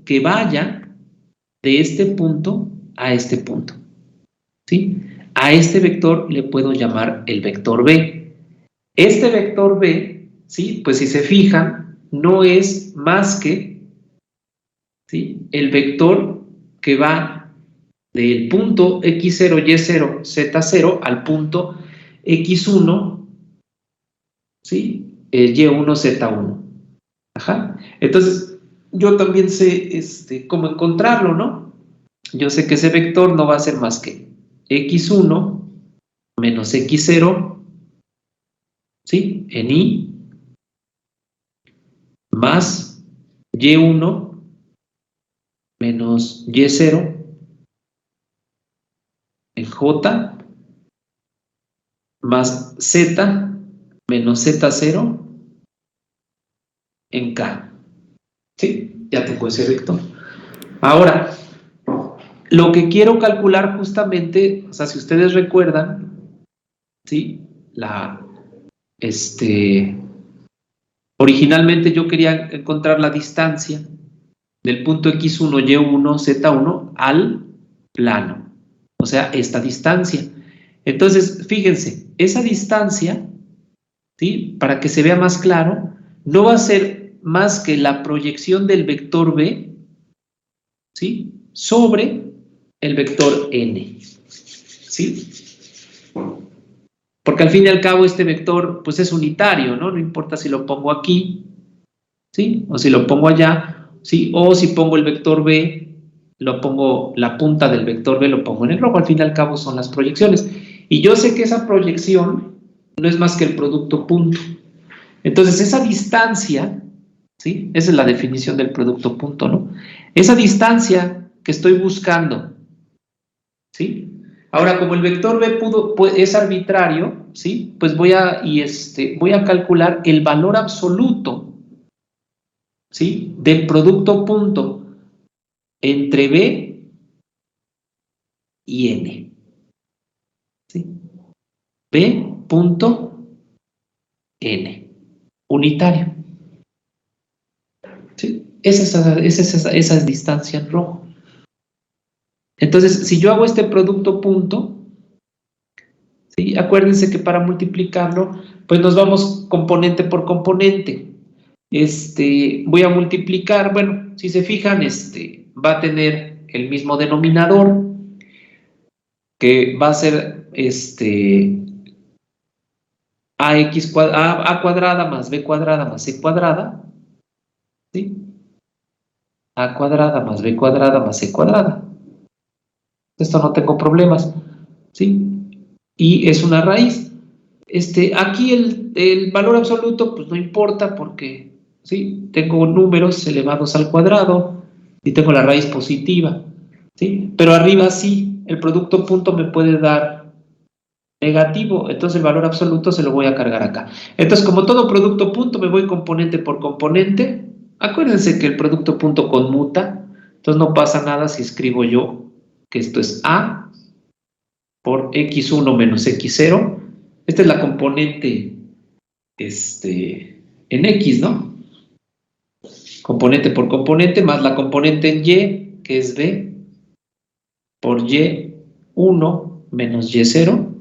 que vaya de este punto a este punto, ¿sí? A este vector le puedo llamar el vector B. Este vector B, ¿sí? Pues si se fijan, no es más que, ¿sí?, el vector que va del punto x0, y0, z0 al punto x1, ¿sí?, y1, z1. Ajá. Entonces, yo también sé cómo encontrarlo, ¿no? Yo sé que ese vector no va a ser más que x1 menos x0, ¿sí?, en y, más y1 menos y0 en j, más z menos z0 en k. ¿Sí? Ya tengo ese vector. Ahora, lo que quiero calcular justamente, o sea, si ustedes recuerdan, ¿sí?, originalmente yo quería encontrar la distancia del punto x1, y1, z1 al plano, o sea, esta distancia. Entonces, fíjense, esa distancia, ¿sí?, para que se vea más claro, no va a ser más que la proyección del vector B, ¿sí?, sobre el vector n, ¿sí? Porque al fin y al cabo este vector pues es unitario, ¿no? No importa si lo pongo aquí, ¿sí?, o si lo pongo allá, ¿sí?, o si pongo el vector B, lo pongo, la punta del vector B lo pongo en el rojo. Al fin y al cabo son las proyecciones. Y yo sé que esa proyección no es más que el producto punto. Entonces esa distancia, ¿sí?, esa es la definición del producto punto, ¿no? Esa distancia que estoy buscando, ¿sí? Ahora, como el vector B es arbitrario, ¿sí?, pues voy a calcular el valor absoluto, ¿sí?, del producto punto entre B y N, ¿sí? B punto N, unitario, ¿sí? Esa es esa distancia en rojo. Entonces, si yo hago este producto punto, ¿sí?, acuérdense que para multiplicarlo, pues nos vamos componente por componente. Voy a multiplicar, bueno, si se fijan, va a tener el mismo denominador, que va a ser a cuadrada más b cuadrada más c cuadrada, ¿sí? A cuadrada más b cuadrada más c cuadrada. Esto no tengo problemas, ¿sí? Y es una raíz. Aquí el valor absoluto pues no importa porque, ¿sí?, tengo números elevados al cuadrado y tengo la raíz positiva, ¿sí? Pero arriba sí, el producto punto me puede dar negativo, entonces el valor absoluto se lo voy a cargar acá. Entonces, como todo producto punto, me voy componente por componente. Acuérdense que el producto punto conmuta, entonces no pasa nada si escribo yo que esto es A por x1 menos x0. Esta es la componente en x, ¿no? Componente por componente, más la componente en y, que es b, por y1 menos y0.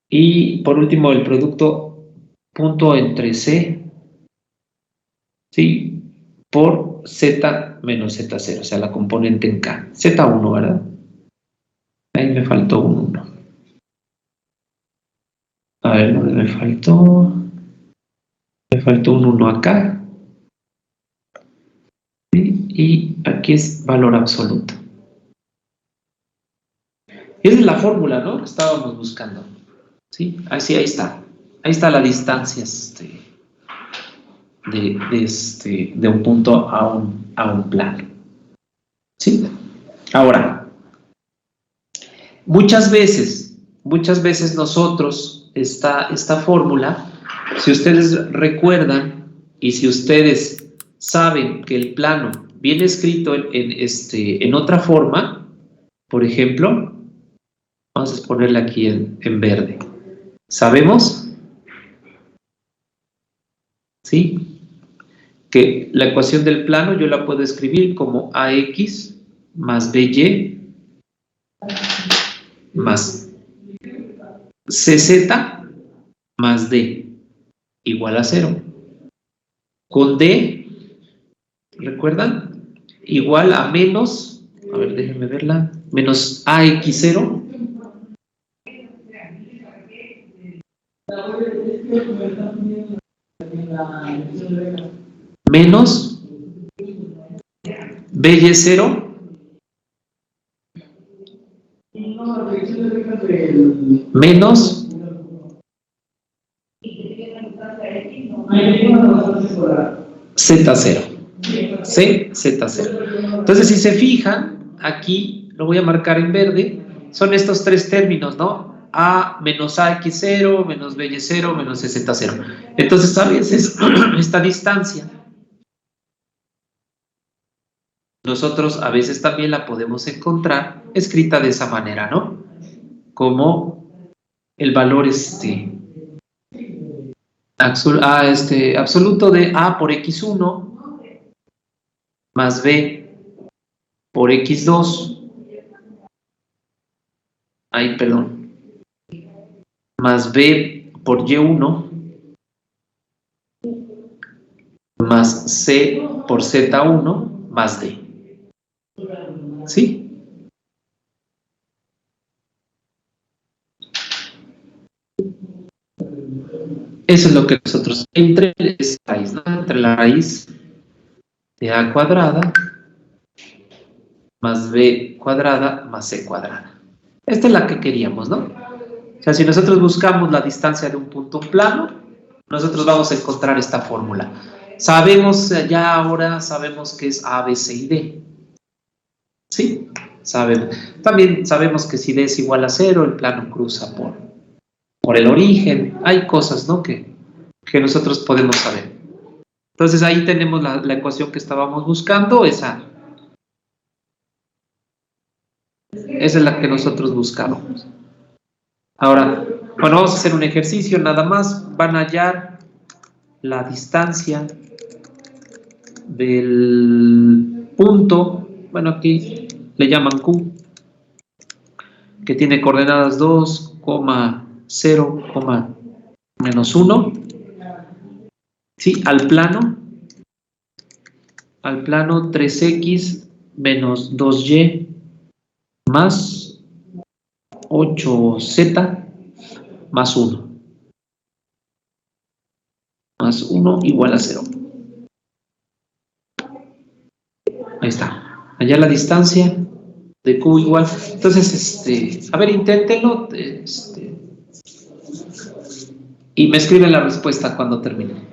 Y por último, el producto punto entre c, ¿sí?, por z menos z0, o sea, la componente en k. Z1, ¿verdad? Ahí me faltó un 1. A ver, ¿dónde me faltó? Me faltó un 1 acá. ¿Sí? Y aquí es valor absoluto. Esa es la fórmula, ¿no?, que estábamos buscando. ¿Sí? Así, ahí está. Ahí está la distancia de un punto a un plano. ¿Sí? Ahora, muchas veces nosotros, esta fórmula, si ustedes recuerdan y si ustedes saben que el plano viene escrito en otra forma, por ejemplo, vamos a ponerle aquí en verde. ¿Sabemos? ¿Sí? que la ecuación del plano yo la puedo escribir como AX más BY más CZ más D igual a 0. Con D, ¿recuerdan? Igual a menos, a ver, déjenme verla, menos AX0 menos BY0 menos Z0. Z0. Entonces, si se fijan, aquí lo voy a marcar en verde, son estos tres términos, ¿no? A menos AX0, menos BY0, menos Z0. Entonces, a veces esta distancia, nosotros a veces también la podemos encontrar escrita de esa manera, ¿no? Como el valor absoluto de A por X1 más B por X2, ay, perdón, más B por Y1 más C por Z1 más D. ¿Sí? Eso es lo que nosotros, entre esa raíz, ¿no? Entre la raíz de A cuadrada más B cuadrada más C cuadrada. Esta es la que queríamos, ¿no? O sea, si nosotros buscamos la distancia de un punto plano, nosotros vamos a encontrar esta fórmula. Sabemos, ya ahora sabemos que es A, B, C y D. ¿Sí? Sabemos. También sabemos que si D es igual a 0, el plano cruza por el origen. Hay cosas, ¿no? que nosotros podemos saber. Entonces ahí tenemos la ecuación que estábamos buscando, esa es la que nosotros buscábamos. Ahora, bueno, vamos a hacer un ejercicio nada más. Van a hallar la distancia del punto, bueno, aquí le llaman Q, que tiene coordenadas 2, 0, menos 1, ¿sí? Al plano 3x menos 2y más 8z más 1. Más 1 igual a 0. Ahí está. Allá la distancia de Q igual. Entonces, a ver, inténtenlo. Y me escriben la respuesta cuando termine.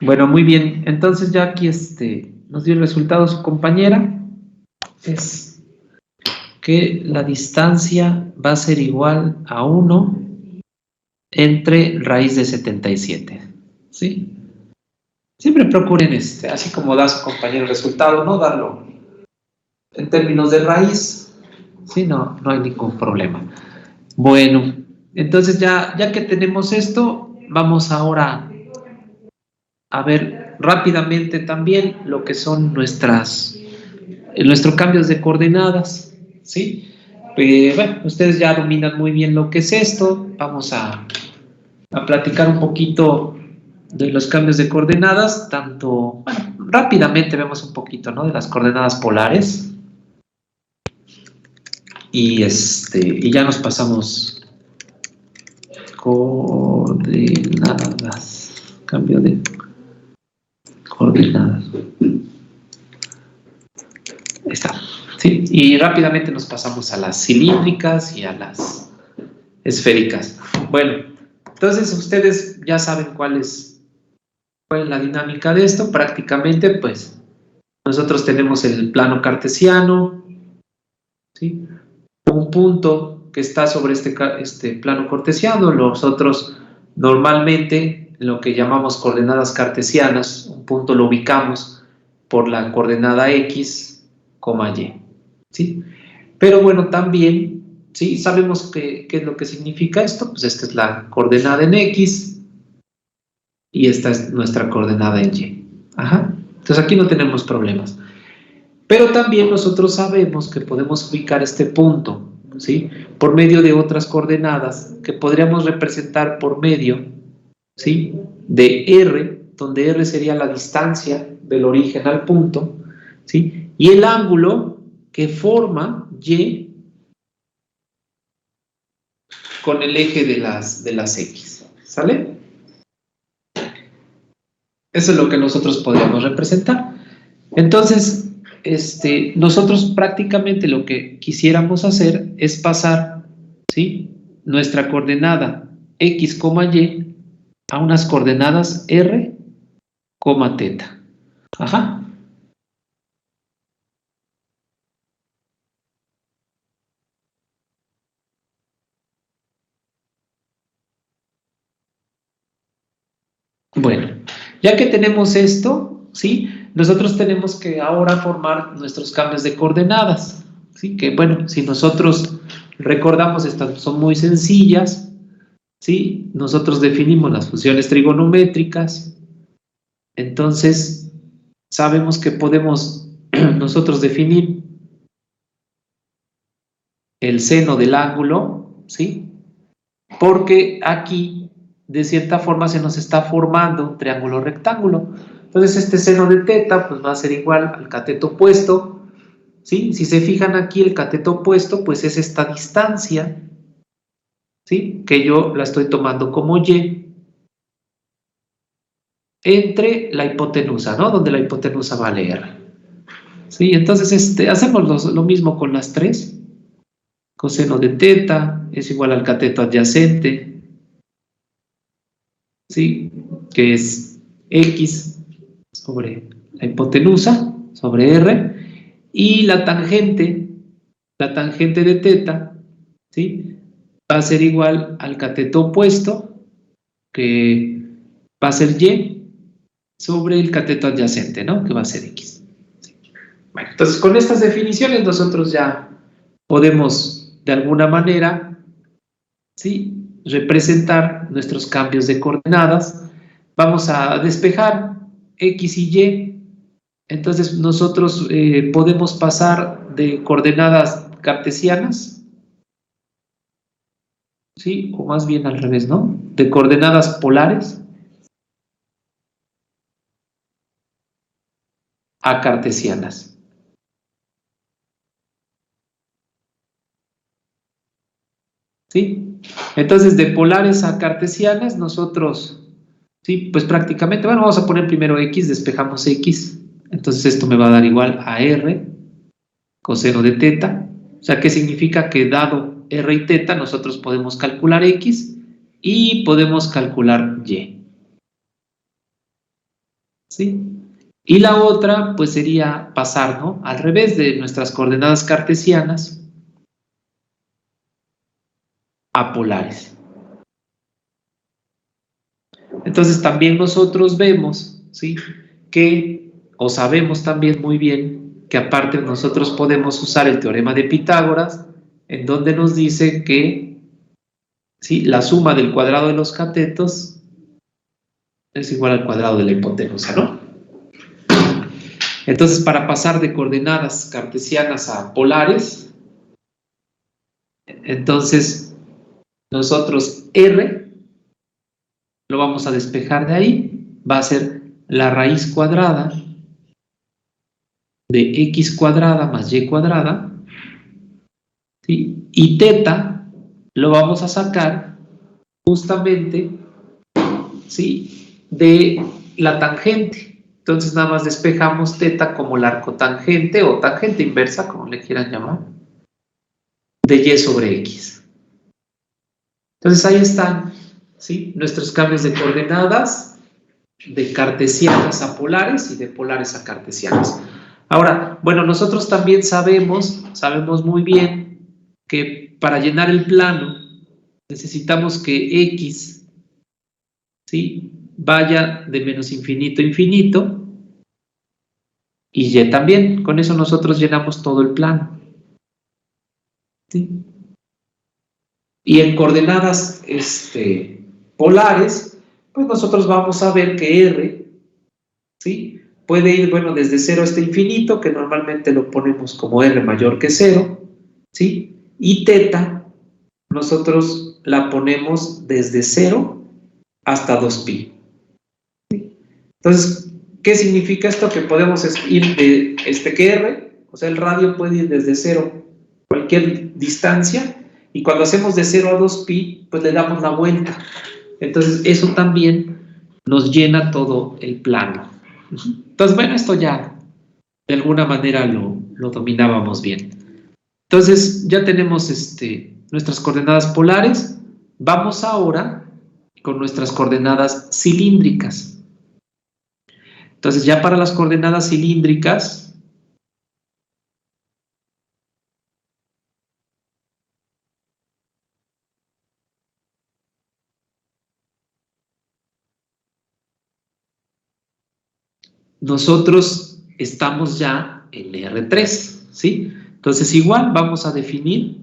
Bueno, muy bien. Entonces ya aquí nos dio el resultado su compañera. Es que la distancia va a ser igual a 1 entre raíz de 77. ¿Sí? Siempre procuren, así como da su compañero el resultado, no darlo en términos de raíz. Sí, no hay ningún problema. Bueno, entonces ya que tenemos esto, vamos ahora a ver rápidamente también lo que son nuestros cambios de coordenadas, ¿sí? Bueno, ustedes ya dominan muy bien lo que es esto. Vamos a platicar un poquito de los cambios de coordenadas, bueno, rápidamente vemos un poquito, ¿no? De las coordenadas polares. Y ya nos pasamos coordenadas, cambio de coordenadas. Ahí está. Sí, y rápidamente nos pasamos a las cilíndricas y a las esféricas. Bueno, entonces ustedes ya saben cuál es la dinámica de esto. Prácticamente, pues, nosotros tenemos el plano cartesiano, ¿sí? Un punto que está sobre este plano cartesiano. Nosotros normalmente lo que llamamos coordenadas cartesianas, un punto lo ubicamos por la coordenada X, Y, ¿sí? Pero bueno, también, ¿sí? Sabemos qué es lo que significa esto. Pues esta es la coordenada en X y esta es nuestra coordenada en Y. Ajá. Entonces aquí no tenemos problemas. Pero también nosotros sabemos que podemos ubicar este punto, ¿sí? Por medio de otras coordenadas que podríamos representar por medio, ¿sí? De R, donde R sería la distancia del origen al punto, ¿sí? Y el ángulo que forma Y con el eje de las X, ¿sale? Eso es lo que nosotros podríamos representar. Entonces, nosotros prácticamente lo que quisiéramos hacer es pasar, ¿sí? Nuestra coordenada X, Y a unas coordenadas R, teta. Ajá. Bueno, ya que tenemos esto, ¿sí? Nosotros tenemos que ahora formar nuestros cambios de coordenadas, ¿sí? Que bueno, si nosotros recordamos, estas son muy sencillas, ¿sí? Nosotros definimos las funciones trigonométricas, entonces sabemos que podemos nosotros definir el seno del ángulo, ¿sí? Porque aquí, de cierta forma, se nos está formando un triángulo rectángulo. Entonces, este seno de teta pues, va a ser igual al cateto opuesto, ¿sí? Si se fijan aquí, el cateto opuesto, pues es esta distancia, ¿sí? Que yo la estoy tomando como Y, entre la hipotenusa, ¿no? Donde la hipotenusa vale R. ¿Sí? Entonces, hacemos lo mismo con las tres. Coseno de teta es igual al cateto adyacente, ¿sí? Que es X sobre la hipotenusa, sobre R, y la tangente de teta, ¿sí? Va a ser igual al cateto opuesto, que va a ser Y, sobre el cateto adyacente, ¿no? Que va a ser X. Bueno, entonces con estas definiciones nosotros ya podemos, de alguna manera, ¿sí? Representar nuestros cambios de coordenadas. Vamos a despejar X y Y. Entonces nosotros podemos pasar de coordenadas cartesianas, ¿sí? O más bien al revés, ¿no? De coordenadas polares a cartesianas. ¿Sí? Entonces, de polares a cartesianas, nosotros, ¿sí? Pues prácticamente, bueno, vamos a poner primero X, despejamos X. Entonces esto me va a dar igual a R coseno de teta. O sea, ¿qué significa? Que dado R y teta, nosotros podemos calcular X y podemos calcular Y. ¿sí? Y la otra, pues sería pasar, ¿no? Al revés de nuestras coordenadas cartesianas a polares. Entonces también nosotros vemos, ¿sí? Que, o sabemos también muy bien, que aparte nosotros podemos usar el teorema de Pitágoras, en donde nos dice que, ¿sí? La suma del cuadrado de los catetos es igual al cuadrado de la hipotenusa, ¿no? Entonces, para pasar de coordenadas cartesianas a polares, entonces nosotros R lo vamos a despejar de ahí, va a ser la raíz cuadrada de x cuadrada más y cuadrada, ¿sí? Y teta lo vamos a sacar justamente, ¿sí? De la tangente. Entonces nada más despejamos teta como la arcotangente o tangente inversa, como le quieran llamar, de y sobre x. Entonces ahí están, ¿sí? Nuestros cambios de coordenadas de cartesianas a polares y de polares a cartesianas. Ahora, bueno, nosotros también sabemos muy bien que para llenar el plano necesitamos que x, ¿sí? Vaya de menos infinito a infinito y y también. Con eso nosotros llenamos todo el plano, ¿sí? Y en coordenadas polares, pues nosotros vamos a ver que R, ¿sí? Puede ir, bueno, desde 0 hasta infinito, que normalmente lo ponemos como R mayor que 0, ¿sí? Y teta, nosotros la ponemos desde 0 hasta 2pi. ¿Sí? Entonces, ¿qué significa esto? Que podemos ir de que R, o sea, el radio puede ir desde 0 cualquier distancia, y cuando hacemos de 0 a 2pi, pues le damos la vuelta. Entonces, eso también nos llena todo el plano. Entonces, bueno, esto ya de alguna manera lo dominábamos bien. Entonces, ya tenemos nuestras coordenadas polares. Vamos ahora con nuestras coordenadas cilíndricas. Entonces, ya para las coordenadas cilíndricas, nosotros estamos ya en R3, ¿sí? Entonces, igual vamos a definir,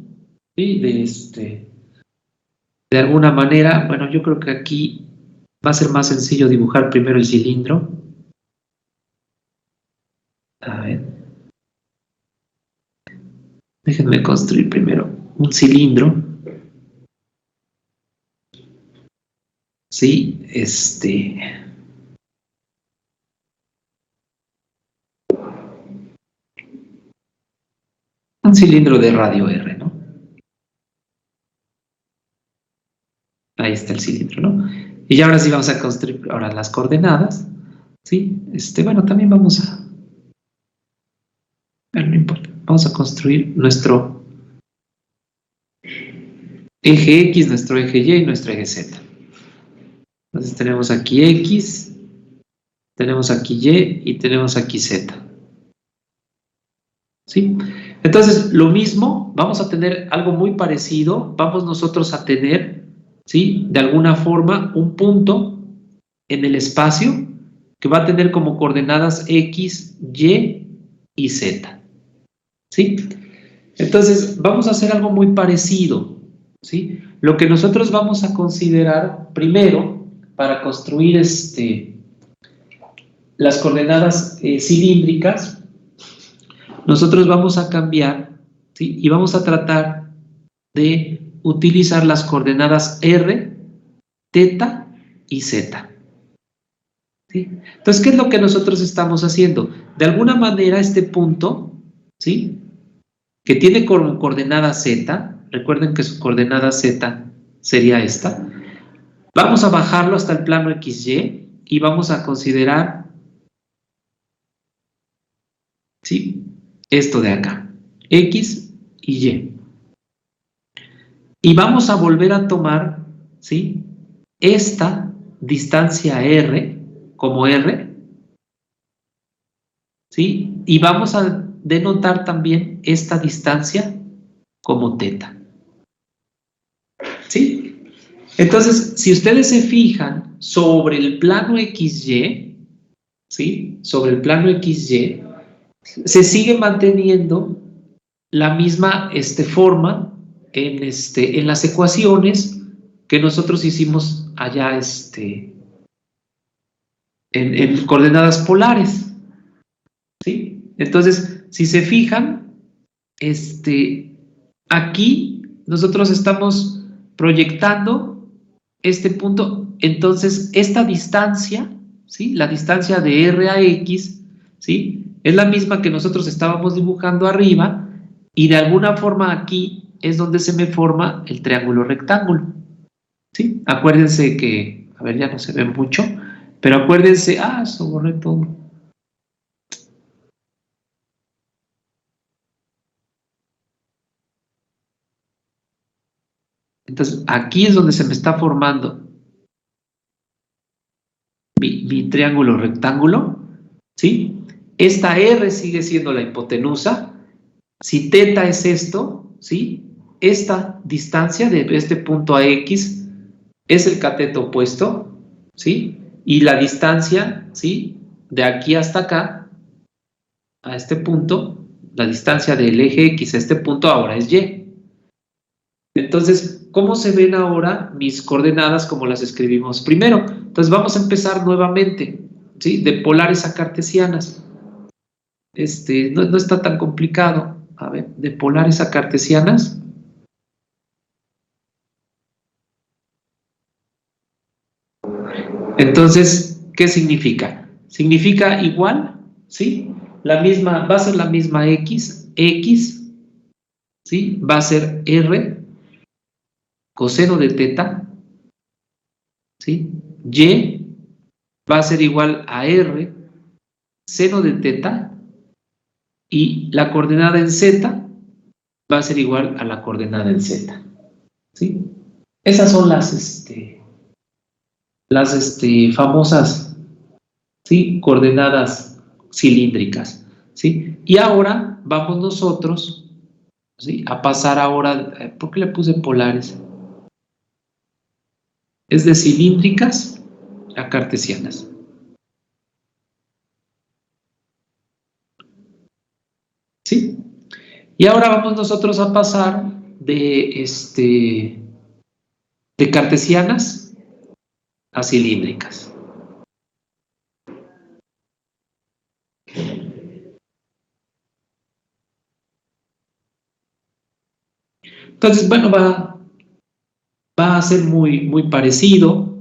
¿sí? De alguna manera, bueno, yo creo que aquí va a ser más sencillo dibujar primero el cilindro. A ver. Déjenme construir primero un cilindro. Sí, un cilindro de radio R, ¿no? Ahí está el cilindro, ¿no? Y ahora sí vamos a construir ahora las coordenadas, ¿sí? Bueno, también vamos a... no importa, vamos a construir nuestro eje X, nuestro eje Y y nuestro eje Z. Entonces tenemos aquí X, tenemos aquí Y y tenemos aquí Z. ¿Sí? Entonces, lo mismo, vamos a tener algo muy parecido, vamos nosotros a tener, ¿sí? De alguna forma, un punto en el espacio que va a tener como coordenadas X, Y y Z. ¿Sí? Entonces, vamos a hacer algo muy parecido, ¿sí? Lo que nosotros vamos a considerar primero para construir las coordenadas cilíndricas, nosotros vamos a cambiar, ¿sí? Y vamos a tratar de utilizar las coordenadas R, teta y zeta. ¿Sí? Entonces, ¿qué es lo que nosotros estamos haciendo? De alguna manera este punto, ¿sí? Que tiene como coordenada z, recuerden que su coordenada z sería esta, vamos a bajarlo hasta el plano XY y vamos a considerar, ¿sí? Esto de acá, X y Y. Y vamos a volver a tomar, ¿sí? Esta distancia R como R, ¿sí? Y vamos a denotar también esta distancia como teta, ¿sí? Entonces, si ustedes se fijan sobre el plano XY, ¿sí? Sobre el plano XY, se sigue manteniendo la misma forma en las ecuaciones que nosotros hicimos allá en coordenadas polares, ¿sí? Entonces, si se fijan, aquí nosotros estamos proyectando este punto, entonces esta distancia, ¿sí? La distancia de R a X, ¿sí? Es la misma que nosotros estábamos dibujando arriba, y de alguna forma aquí es donde se me forma el triángulo rectángulo, ¿sí? Acuérdense que, a ver, ya no se ve mucho, pero acuérdense, eso borré todo. Entonces, aquí es donde se me está formando mi triángulo rectángulo, ¿sí? Esta R sigue siendo la hipotenusa. Si teta es esto, ¿sí? Esta distancia de este punto a X es el cateto opuesto, ¿sí? Y la distancia, ¿sí? De aquí hasta acá, a este punto, la distancia del eje X a este punto ahora es Y. Entonces, ¿cómo se ven ahora mis coordenadas como las escribimos primero? Entonces vamos a empezar nuevamente, ¿sí? De polares a cartesianas. No está tan complicado. A ver, de polares a cartesianas. Entonces, ¿qué significa? Significa igual, ¿sí? La misma, va a ser la misma X, ¿sí? Va a ser R, coseno de teta, ¿sí? Y va a ser igual a R, seno de teta, y la coordenada en Z va a ser igual a la coordenada en Z, ¿sí? Esas son las famosas, ¿sí? Coordenadas cilíndricas, ¿sí? Y ahora vamos nosotros, ¿sí? A pasar ahora, ¿por qué le puse polares? Es de cilíndricas a cartesianas. ¿Sí? Y ahora vamos nosotros a pasar de cartesianas a cilíndricas. Entonces, bueno, va a ser muy parecido,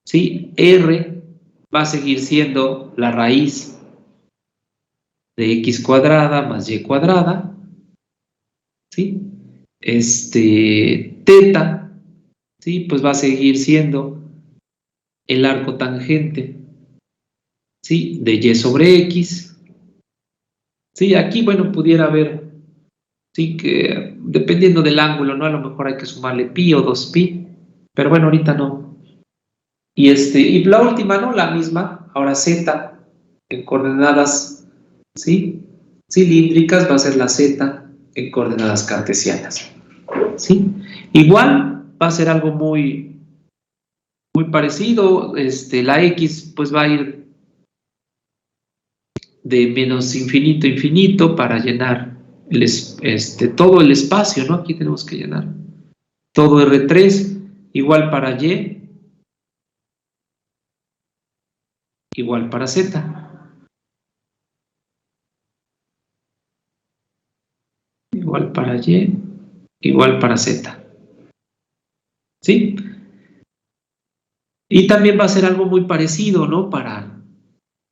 ¿sí? R va a seguir siendo la raíz de x cuadrada más y cuadrada, ¿sí? Teta, ¿sí? Pues va a seguir siendo el arco tangente, ¿sí? De y sobre x, ¿sí? Aquí, bueno, pudiera haber, ¿sí? Que dependiendo del ángulo, ¿no? A lo mejor hay que sumarle pi o 2pi, pero bueno, ahorita no. Y la última, ¿no? La misma, ahora z en coordenadas, ¿sí? Cilíndricas va a ser la z en coordenadas cartesianas, ¿sí? Igual va a ser algo muy parecido, la x pues va a ir de menos infinito a infinito para llenar todo el espacio, ¿no? Aquí tenemos que llenar todo R3, igual para y, igual para z, igual para y, igual para z, ¿sí? Y también va a ser algo muy parecido, ¿no? Para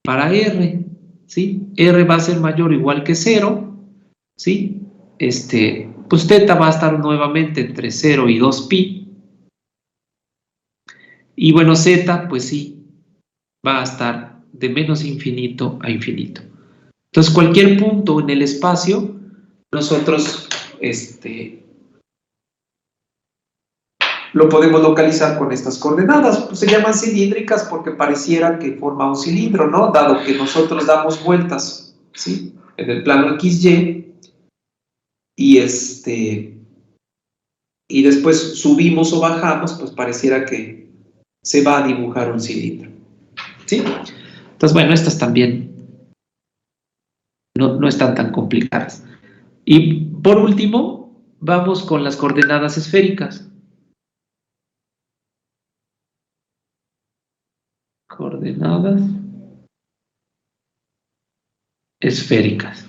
R, ¿sí? R va a ser mayor o igual que 0, ¿sí? Pues teta va a estar nuevamente entre 0 y 2pi. Y bueno, z, pues sí, va a estar de menos infinito a infinito. Entonces, cualquier punto en el espacio, nosotros lo podemos localizar con estas coordenadas. Pues se llaman cilíndricas porque pareciera que forma un cilindro, ¿no? Dado que nosotros damos vueltas ¿sí? En el plano XY, y y después subimos o bajamos, pues pareciera que se va a dibujar un cilindro, ¿sí? Entonces, bueno, estas también no están tan complicadas. Y por último, vamos con las coordenadas esféricas. Coordenadas esféricas.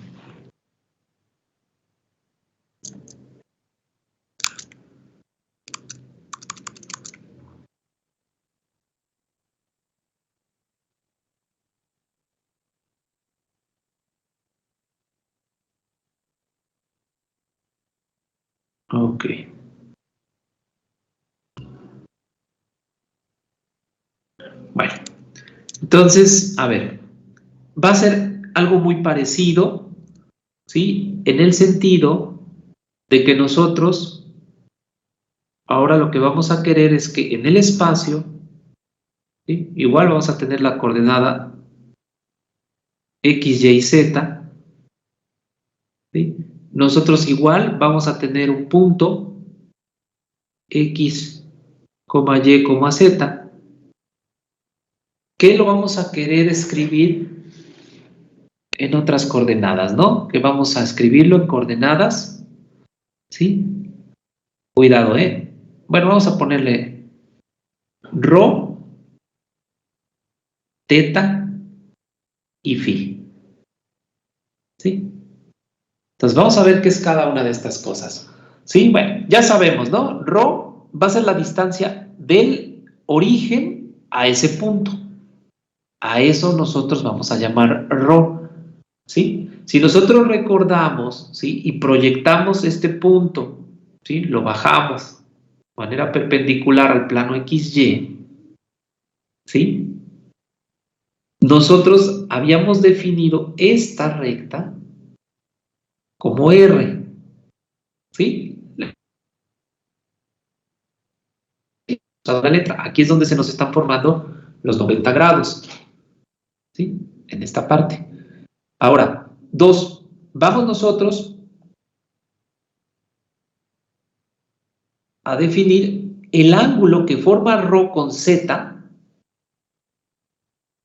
Ok. Bueno, entonces, a ver, va a ser algo muy parecido, ¿sí? En el sentido de que nosotros ahora lo que vamos a querer es que en el espacio, ¿sí? Igual vamos a tener la coordenada X, Y, Z, ¿sí? Nosotros igual vamos a tener un punto X, Y, Z, que lo vamos a querer escribir en otras coordenadas, ¿no? Que vamos a escribirlo en coordenadas, ¿sí? Cuidado, ¿eh? Bueno, vamos a ponerle rho, teta y phi, ¿sí? Entonces vamos a ver qué es cada una de estas cosas, ¿sí? Bueno, ya sabemos, ¿no? Rho va a ser la distancia del origen a ese punto. A eso nosotros vamos a llamar rho, ¿sí? Si nosotros recordamos, ¿sí? Y proyectamos este punto, ¿sí? Lo bajamos de manera perpendicular al plano XY, ¿sí? Nosotros habíamos definido esta recta como R, ¿sí? La letra, aquí es donde se nos están formando los 90 grados, ¿sí? En esta parte. Ahora, dos, vamos nosotros a definir el ángulo que forma ρ con Z,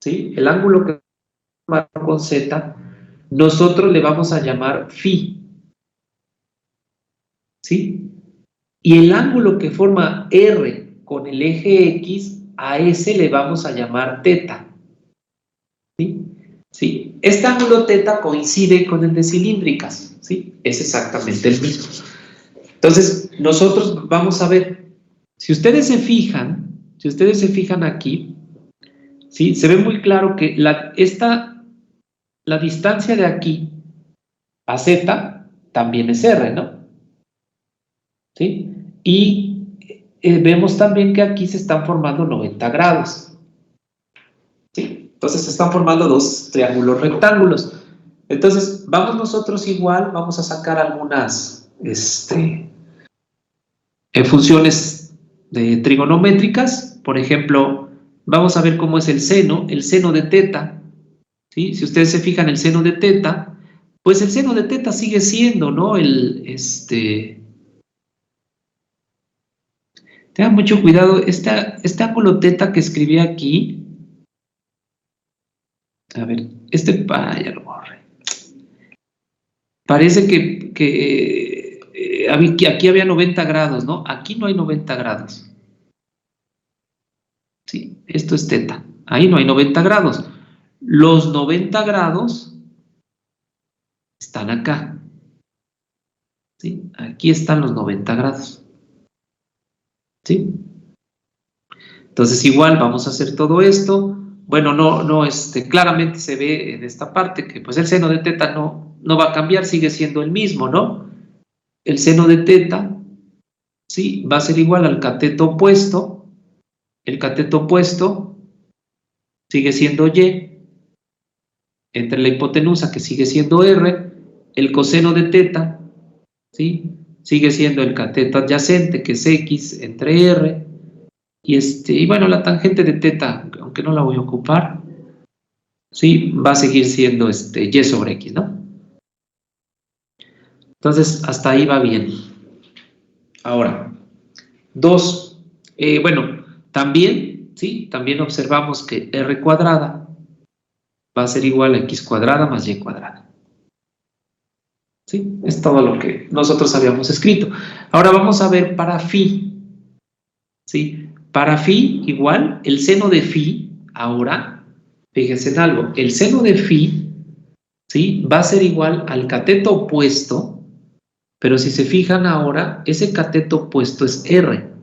¿sí? El ángulo que forma ρ con Z, nosotros le vamos a llamar phi, ¿sí? Y el ángulo que forma R con el eje X, a ese le vamos a llamar teta, ¿sí? ¿Sí? Este ángulo teta coincide con el de cilíndricas, ¿sí? Es exactamente el mismo. Entonces, nosotros vamos a ver, si ustedes se fijan aquí, ¿sí? Se ve muy claro que la distancia de aquí a Z también es R, ¿no? ¿Sí? Y vemos también que aquí se están formando 90 grados, ¿sí? Entonces se están formando dos triángulos rectángulos. Entonces, vamos nosotros igual, vamos a sacar algunas funciones trigonométricas. Por ejemplo, vamos a ver cómo es el seno de teta, ¿sí? Si ustedes se fijan, el seno de teta, pues el seno de teta sigue siendo, ¿no? Tengan mucho cuidado, este ángulo teta que escribí aquí, a ver, ya lo borré. Parece que aquí había 90 grados, ¿no? Aquí no hay 90 grados. Sí, esto es teta. Ahí no hay 90 grados. Los 90 grados están acá. ¿Sí? Aquí están los 90 grados. ¿Sí? Entonces igual vamos a hacer todo esto. Bueno, claramente se ve en esta parte que pues el seno de teta no va a cambiar, sigue siendo el mismo, ¿no? El seno de teta, ¿sí? Va a ser igual al cateto opuesto. El cateto opuesto sigue siendo Y, entre la hipotenusa, que sigue siendo R, el coseno de teta, ¿sí? Sigue siendo el cateto adyacente, que es X, entre R, y bueno, la tangente de teta, aunque no la voy a ocupar, ¿sí? Va a seguir siendo y sobre x, ¿no? Entonces, hasta ahí va bien. Ahora, 2. Bueno, también, ¿sí? También observamos que r cuadrada va a ser igual a x cuadrada más y cuadrada. ¿Sí? Es todo lo que nosotros habíamos escrito. Ahora vamos a ver para phi. ¿Sí? Para phi, igual, el seno de phi, ahora, fíjense en algo, el seno de phi, ¿sí? Va a ser igual al cateto opuesto, pero si se fijan ahora, ese cateto opuesto es r,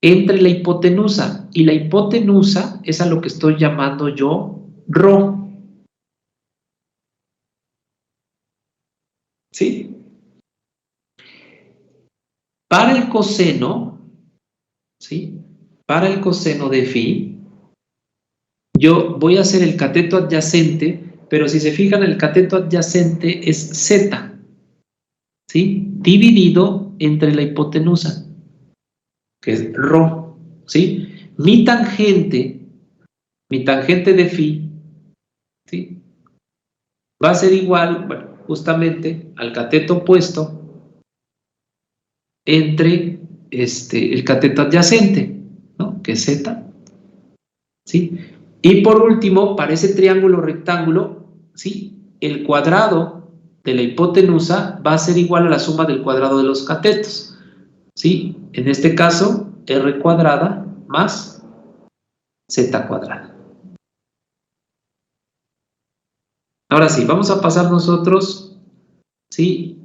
entre la hipotenusa, y la hipotenusa es a lo que estoy llamando yo ρ. ¿Sí? Para el coseno, ¿sí? Para el coseno de phi, yo voy a hacer el cateto adyacente, pero si se fijan, el cateto adyacente es z, ¿sí? Dividido entre la hipotenusa, que es ρ, ¿sí? Mi tangente de phi, ¿sí? Va a ser igual, bueno, justamente al cateto opuesto entre el cateto adyacente, ¿no? Que es z, ¿sí? Y por último, para ese triángulo rectángulo, ¿sí? El cuadrado de la hipotenusa va a ser igual a la suma del cuadrado de los catetos, ¿sí? En este caso, r cuadrada más z cuadrada. Ahora sí, vamos a pasar nosotros, ¿sí?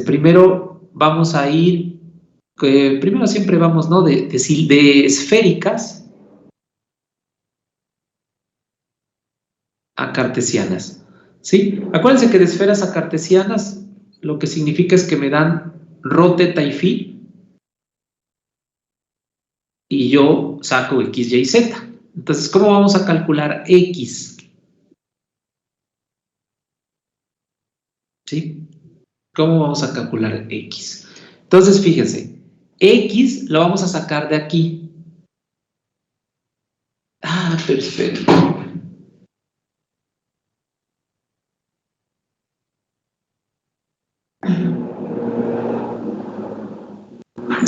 Primero vamos a ir, primero siempre vamos, ¿no? De esféricas a cartesianas, ¿sí? Acuérdense que de esferas a cartesianas lo que significa es que me dan ρ, teta y phi, y yo saco x, y, z. Entonces, ¿cómo vamos a calcular x? ¿Sí? ¿Cómo vamos a calcular x? Entonces, fíjense, x lo vamos a sacar de aquí. Ah, perfecto.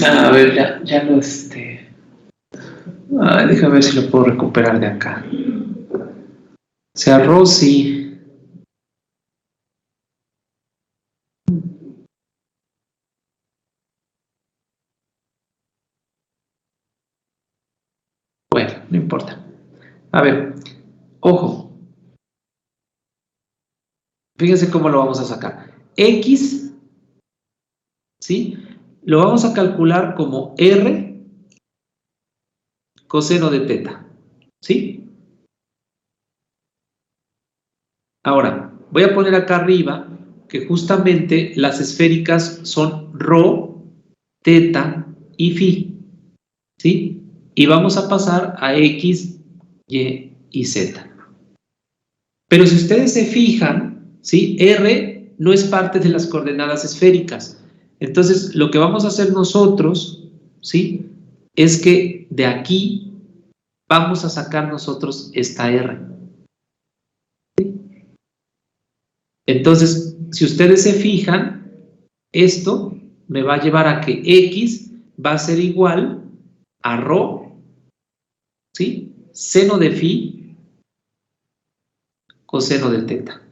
A ver, ya no Ay, déjame ver si lo puedo recuperar de acá. O sea, Rosy. Bueno, no importa. A ver, ojo. Fíjense cómo lo vamos a sacar. X, ¿sí? Lo vamos a calcular como R coseno de teta, ¿sí? Ahora, voy a poner acá arriba que justamente las esféricas son ρ, teta y phi, ¿sí? Y vamos a pasar a X, Y Z. Pero si ustedes se fijan, ¿sí? R no es parte de las coordenadas esféricas. Entonces, lo que vamos a hacer nosotros, ¿sí? Es que de aquí vamos a sacar nosotros esta R. Entonces, si ustedes se fijan, esto me va a llevar a que X va a ser igual a ρ, ¿sí? Seno de phi, coseno de teta,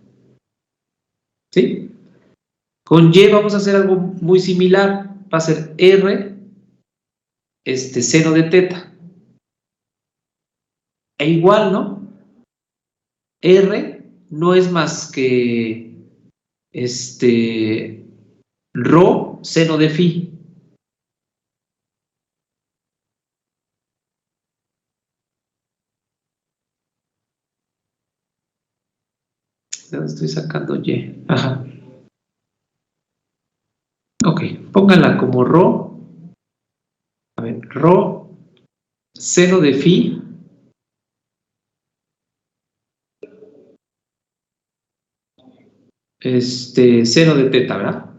¿sí? Con Y vamos a hacer algo muy similar, va a ser R, seno de teta. E igual, ¿no? R no es más que ρ, seno de phi. Estoy sacando Y. Ajá. Ok, pónganla como ρ. A ver, ρ, seno de phi, seno de teta, ¿verdad?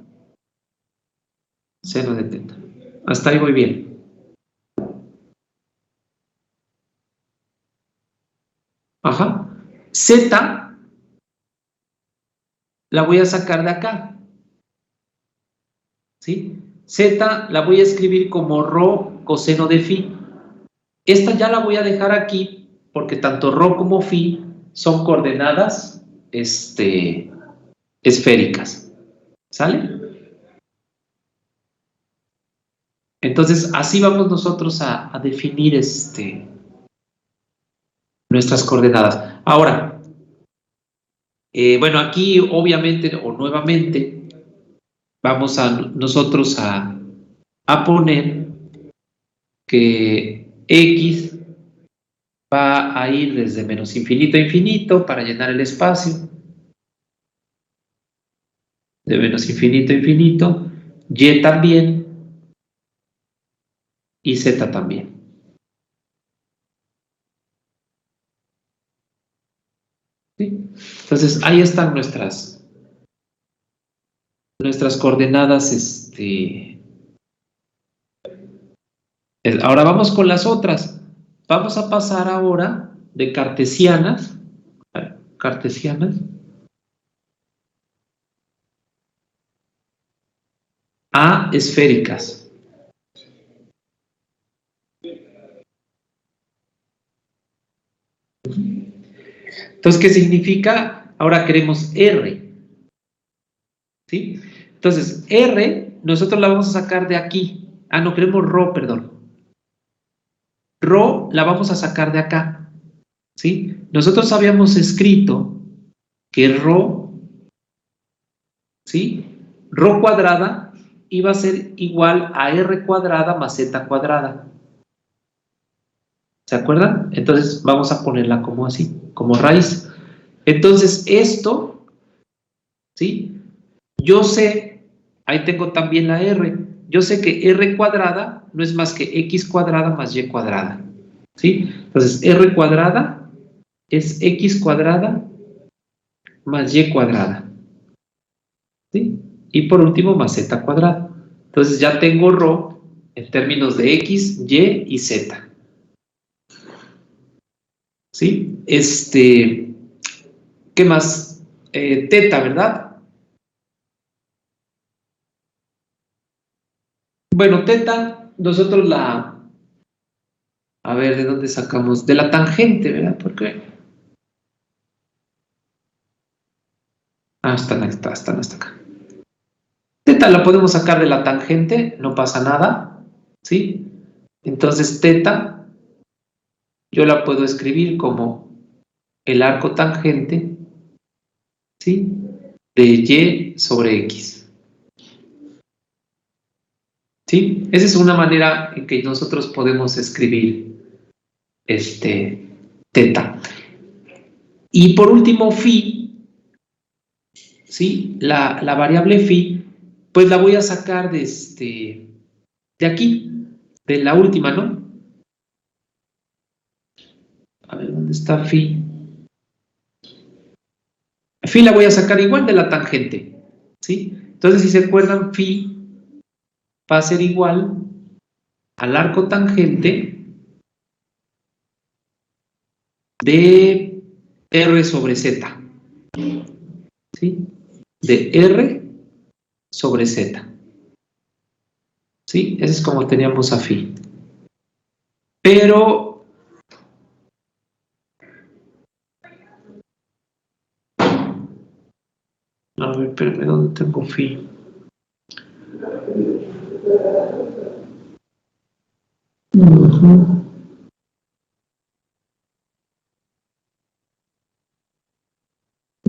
Seno de teta. Hasta ahí voy bien. Ajá. Z la voy a sacar de acá, ¿sí? Z la voy a escribir como rho coseno de phi. Esta ya la voy a dejar aquí porque tanto rho como phi son coordenadas esféricas, ¿sale? Entonces, así vamos nosotros a definir nuestras coordenadas. Ahora, bueno, aquí obviamente o nuevamente vamos nosotros a poner que X va a ir desde menos infinito a infinito para llenar el espacio. De menos infinito a infinito. Y también. Y Z también. ¿Sí? Entonces, ahí están nuestras coordenadas. Ahora vamos con las otras. Vamos a pasar ahora de cartesianas a esféricas. Entonces, ¿qué significa? Ahora queremos R. ¿Sí? Entonces, R, nosotros la vamos a sacar de aquí. Ah, no, queremos rho, perdón. Rho la vamos a sacar de acá. ¿Sí? Nosotros habíamos escrito que rho, ¿sí? Rho cuadrada iba a ser igual a R cuadrada más Z cuadrada. ¿Se acuerdan? Entonces vamos a ponerla como así, como raíz. Entonces esto, ¿sí? Yo sé, ahí tengo también la R, yo sé que R cuadrada no es más que X cuadrada más Y cuadrada, ¿sí? Entonces R cuadrada es X cuadrada más Y cuadrada, ¿sí? Y por último más Z cuadrada. Entonces ya tengo rho en términos de X, Y y Z. ¿Sí? ¿Qué más? Teta, ¿verdad? Bueno, teta, nosotros a ver, ¿de dónde sacamos? De la tangente, ¿verdad? ¿Por qué? Ah, están hasta acá. Teta la podemos sacar de la tangente, no pasa nada, ¿sí? Entonces, teta, yo la puedo escribir como el arco tangente, ¿sí? De Y sobre X. ¿Sí? Esa es una manera en que nosotros podemos escribir teta. Y por último, phi, ¿sí? La variable phi, pues la voy a sacar de aquí, de la última, ¿no? A ver, ¿dónde está phi? Phi la voy a sacar igual de la tangente, ¿sí? Entonces, si se acuerdan, phi va a ser igual al arco tangente de R sobre Z, ¿sí? De R sobre Z, ¿sí? Ese es como teníamos a phi. Pero a ver, espérame, ¿dónde tengo phi?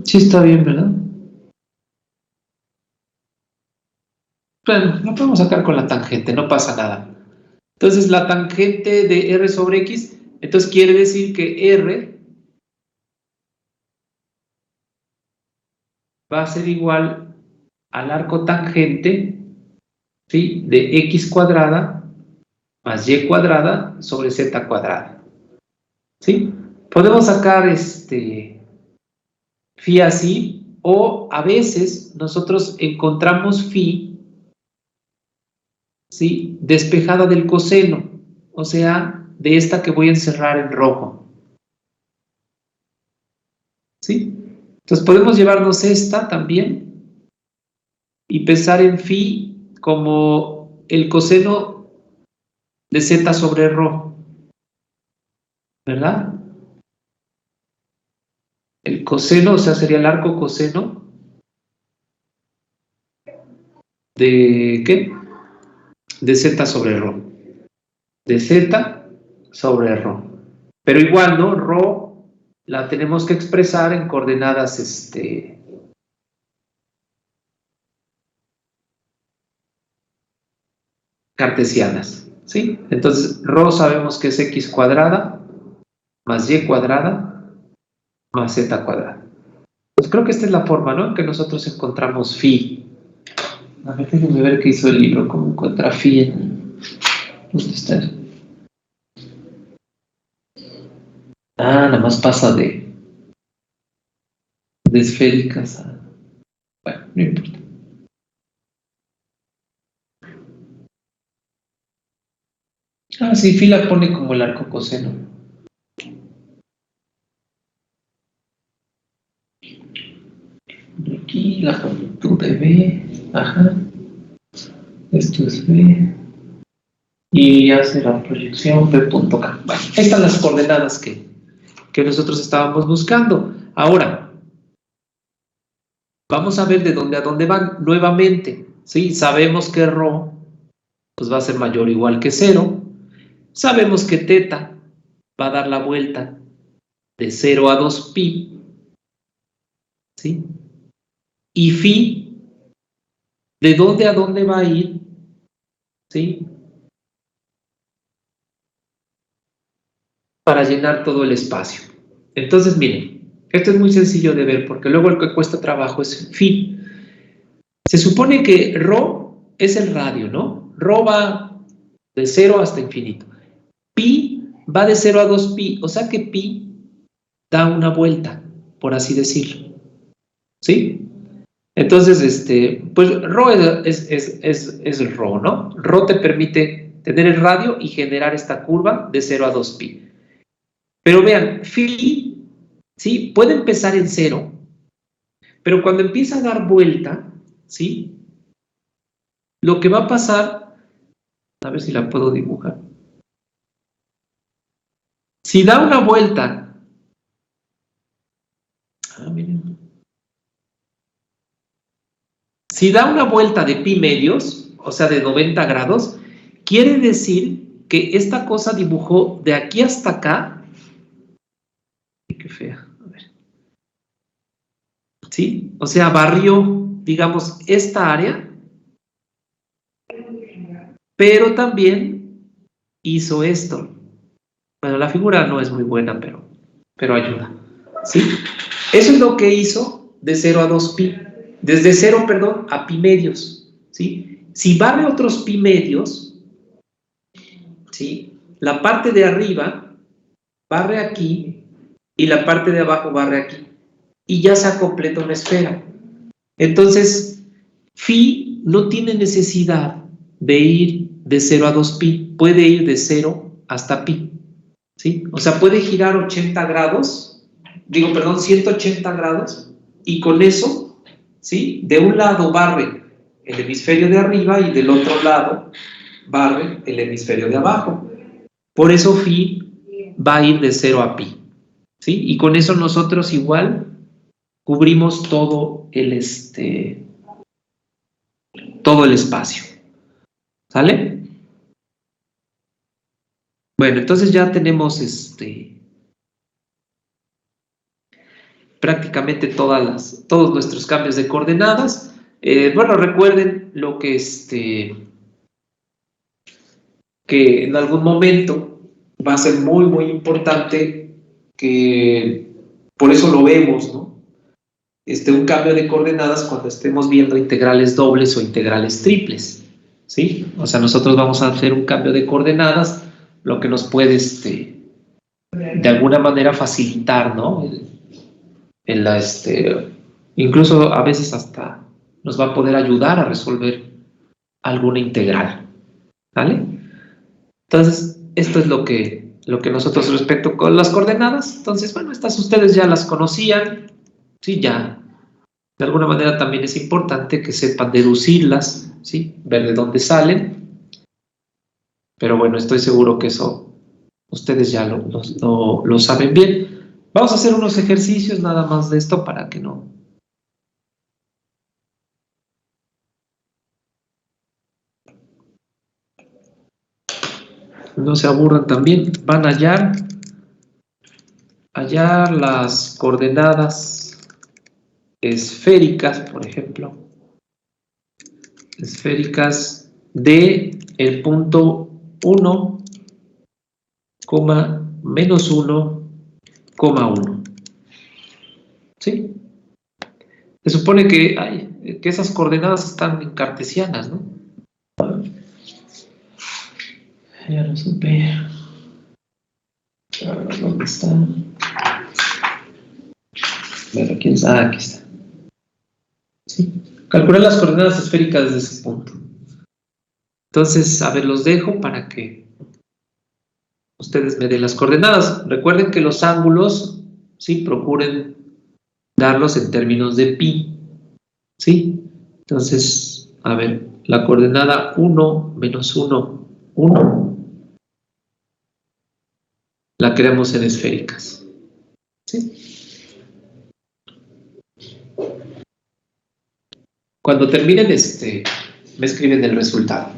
Sí está bien, ¿verdad? Bueno, lo podemos sacar con la tangente, no pasa nada. Entonces, la tangente de R sobre X, entonces quiere decir que R va a ser igual al arco tangente, ¿sí? De X cuadrada más Y cuadrada sobre Z cuadrada, ¿sí? Podemos sacar phi así, o a veces nosotros encontramos phi, ¿sí? Despejada del coseno, o sea, de esta que voy a encerrar en rojo. ¿sí? Entonces podemos llevarnos esta también y pensar en phi como el coseno de z sobre rho, ¿verdad? El coseno, o sea, sería el arco coseno de, ¿qué? De z sobre rho. De z sobre rho. Pero igual, ¿no? Rho la tenemos que expresar en coordenadas, cartesianas, ¿sí? Entonces, rho sabemos que es x cuadrada más y cuadrada más z cuadrada. Pues creo que esta es la forma, ¿no?, en que nosotros encontramos phi. A ver, déjenme ver qué hizo el libro, cómo encuentra phi en... ¿Dónde está? Ah, nada más pasa de esféricas a... Bueno, no importa. Ah, sí, phi la pone como el arco coseno. Aquí la longitud de B, ajá. Esto es B. Y hace la proyección B.K. Bueno, ahí están las coordenadas que nosotros estábamos buscando. Ahora, vamos a ver de dónde a dónde van nuevamente. ¿Sí? Sabemos que ρ pues va a ser mayor o igual que 0. Sabemos que teta va a dar la vuelta de 0 a 2pi. ¿Sí? Y phi, ¿de dónde a dónde va a ir? ¿Sí? Para llenar todo el espacio. Entonces, miren, esto es muy sencillo de ver porque luego el que cuesta trabajo es phi. Se supone que ρ es el radio, ¿no? Ρ va de 0 hasta infinito. Pi va de 0 a 2pi, o sea que pi da una vuelta, por así decirlo. ¿Sí? Entonces, pues ρ es ρ, ¿no? ρ te permite tener el radio y generar esta curva de 0 a 2pi. Pero vean, phi, ¿sí?, puede empezar en 0, pero cuando empieza a dar vuelta, ¿sí?, lo que va a pasar, a ver si la puedo dibujar. Si da una vuelta, miren. Si da una vuelta de pi medios, o sea, de 90 grados, quiere decir que esta cosa dibujó de aquí hasta acá. Qué fea, a ver. ¿Sí? O sea, barrió, digamos, esta área, pero también hizo esto. Bueno, la figura no es muy buena, pero ayuda. ¿Sí? Eso es lo que hizo de 0 a 2pi. Desde 0, perdón, a pi medios. ¿Sí? Si barre otros pi medios, ¿sí?, la parte de arriba barre aquí y la parte de abajo barre aquí. Y ya se completa una esfera. Entonces, phi no tiene necesidad de ir de 0 a 2pi. Puede ir de 0 hasta pi. ¿Sí? O sea, puede girar 80 grados, 180 grados, y con eso, ¿sí?, de un lado barre el hemisferio de arriba y del otro lado barre el hemisferio de abajo. Por eso phi va a ir de 0 a pi. ¿Sí? Y con eso nosotros igual cubrimos todo el espacio. ¿Sale? Bueno, entonces ya tenemos prácticamente todos nuestros cambios de coordenadas. Bueno, recuerden lo que que en algún momento va a ser muy, muy importante, que por eso lo vemos, ¿no? Un cambio de coordenadas cuando estemos viendo integrales dobles o integrales triples, ¿sí? O sea, nosotros vamos a hacer un cambio de coordenadas, lo que nos puede, de alguna manera facilitar, ¿no?, incluso a veces hasta nos va a poder ayudar a resolver alguna integral, ¿vale? Entonces, esto es lo que nosotros respecto con las coordenadas. Entonces, bueno, estas ustedes ya las conocían, Sí, ya. De alguna manera también es importante que sepan deducirlas, ¿sí? Ver de dónde salen. Pero bueno, estoy seguro que eso ustedes ya lo saben bien. Vamos a hacer unos ejercicios nada más de esto para que no se aburran también. Van a hallar las coordenadas esféricas, por ejemplo, esféricas de el punto 1, menos 1,1. ¿Sí? Se supone que esas coordenadas están en cartesianas, ¿no? Ya lo supe. ¿Dónde está? Bueno, ¿quién sabe? Aquí está. ¿Sí? Calcular las coordenadas esféricas de ese punto. Entonces, a ver, los dejo para que ustedes me den las coordenadas. Recuerden que los ángulos, ¿sí? Procuren darlos en términos de pi, ¿sí? Entonces, a ver, la coordenada 1 menos 1, 1, la queremos en esféricas, ¿sí? Cuando terminen, me escriben el resultado.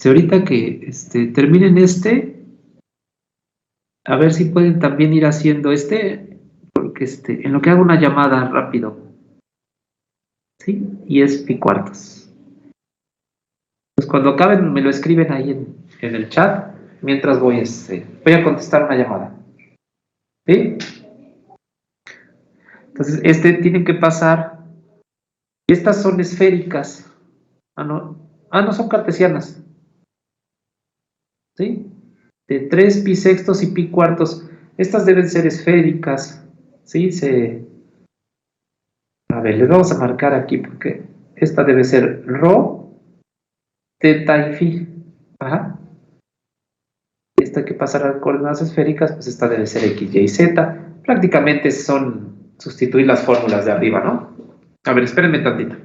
ahorita que terminen a ver si pueden también ir haciendo porque en lo que hago una llamada rápido, ¿sí? Y es pi cuartos. Pues cuando acaben me lo escriben ahí en el chat, mientras voy a contestar una llamada, ¿sí? Entonces, tienen que pasar, estas son esféricas, no son cartesianas, ¿sí? De 3 pi sextos y pi cuartos, estas deben ser esféricas, ¿sí? A ver, les vamos a marcar aquí porque esta debe ser rho, teta y phi. Ajá. Esta que pasará a coordenadas esféricas, pues esta debe ser x, y, z. Prácticamente son sustituir las fórmulas de arriba, ¿no? A ver, espérenme tantito.